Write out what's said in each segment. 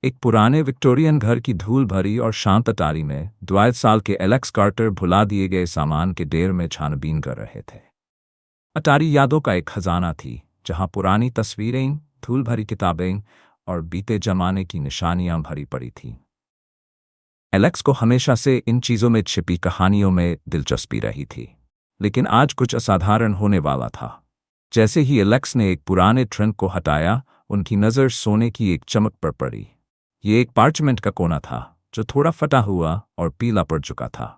एक पुराने विक्टोरियन घर की धूल भरी और शांत अटारी में 2 साल के एलेक्स कार्टर भुला दिए गए सामान के ढेर में छानबीन कर रहे थे। अटारी यादों का एक खजाना थी, जहां पुरानी तस्वीरें, धूल भरी किताबें और बीते जमाने की निशानियां भरी पड़ी थीं। एलेक्स को हमेशा से इन चीज़ों में छिपी कहानियों में दिलचस्पी रही थी, लेकिन आज कुछ असाधारण होने वाला था। जैसे ही एलेक्स ने एक पुराने ट्रंक को हटाया, उनकी नज़र सोने की एक चमक पर पड़ी। ये एक पार्चमेंट का कोना था, जो थोड़ा फटा हुआ और पीला पड़ चुका था।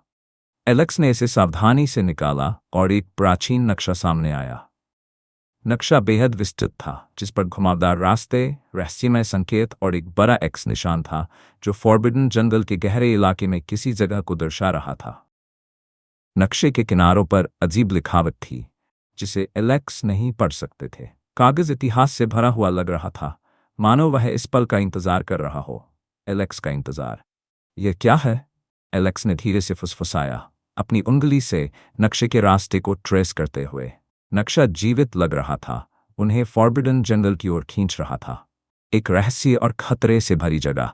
एलेक्स ने इसे सावधानी से निकाला और एक प्राचीन नक्शा सामने आया। नक्शा बेहद विस्तृत था, जिस पर घुमावदार रास्ते, रहस्यमय संकेत और एक बड़ा एक्स निशान था, जो फॉरबिडन जंगल के गहरे इलाके में किसी जगह को दर्शा रहा था। नक्शे के किनारों पर अजीब लिखावट थी, जिसे एलेक्स नहीं पढ़ सकते थे। कागज इतिहास से भरा हुआ लग रहा था, मानो वह इस पल का इंतजार कर रहा हो। एलेक्स का इंतजार। यह क्या है? एलेक्स ने धीरे से फुसफुसाया, अपनी उंगली से नक्शे के रास्ते को ट्रेस करते हुए। नक्शा जीवित लग रहा था, उन्हें फॉरबिडन जंगल की ओर खींच रहा था, एक रहस्य और खतरे से भरी जगह।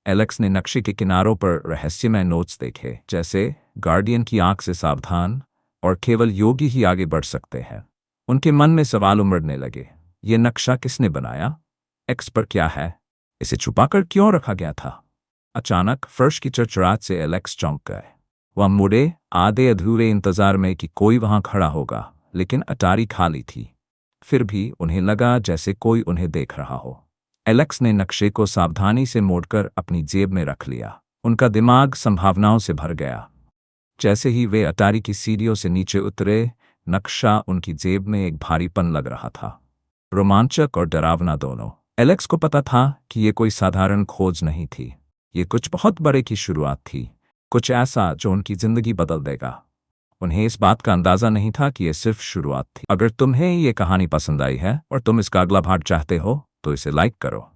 एलेक्स ने नक्शे के किनारों पर रहस्यमय नोट्स देखे, जैसे गार्डियन की आंख से सावधान और केवल योगी ही आगे बढ़ सकते हैं। उनके मन में सवाल उमड़ने लगे। ये नक्शा किसने बनाया? एक्स पर क्या है? इसे छुपाकर क्यों रखा गया था? अचानक फर्श की चरचराहट से एलेक्स चौंक गए। वह मुड़े, आधे अधूरे इंतजार में कि कोई वहां खड़ा होगा, लेकिन अटारी खाली थी। फिर भी उन्हें लगा जैसे कोई उन्हें देख रहा हो। एलेक्स ने नक्शे को सावधानी से मोड़कर अपनी जेब में रख लिया। उनका दिमाग संभावनाओं से भर गया। जैसे ही वे अटारी की सीढ़ियों से नीचे उतरे, नक्शा उनकी जेब में एक भारीपन लग रहा था, रोमांचक और डरावना दोनों। एलेक्स को पता था कि ये कोई साधारण खोज नहीं थी, ये कुछ बहुत बड़े की शुरुआत थी, कुछ ऐसा जो उनकी जिंदगी बदल देगा। उन्हें इस बात का अंदाजा नहीं था कि यह सिर्फ शुरुआत थी। अगर तुम्हें ये कहानी पसंद आई है और तुम इसका अगला भाग चाहते हो, तो इसे लाइक करो।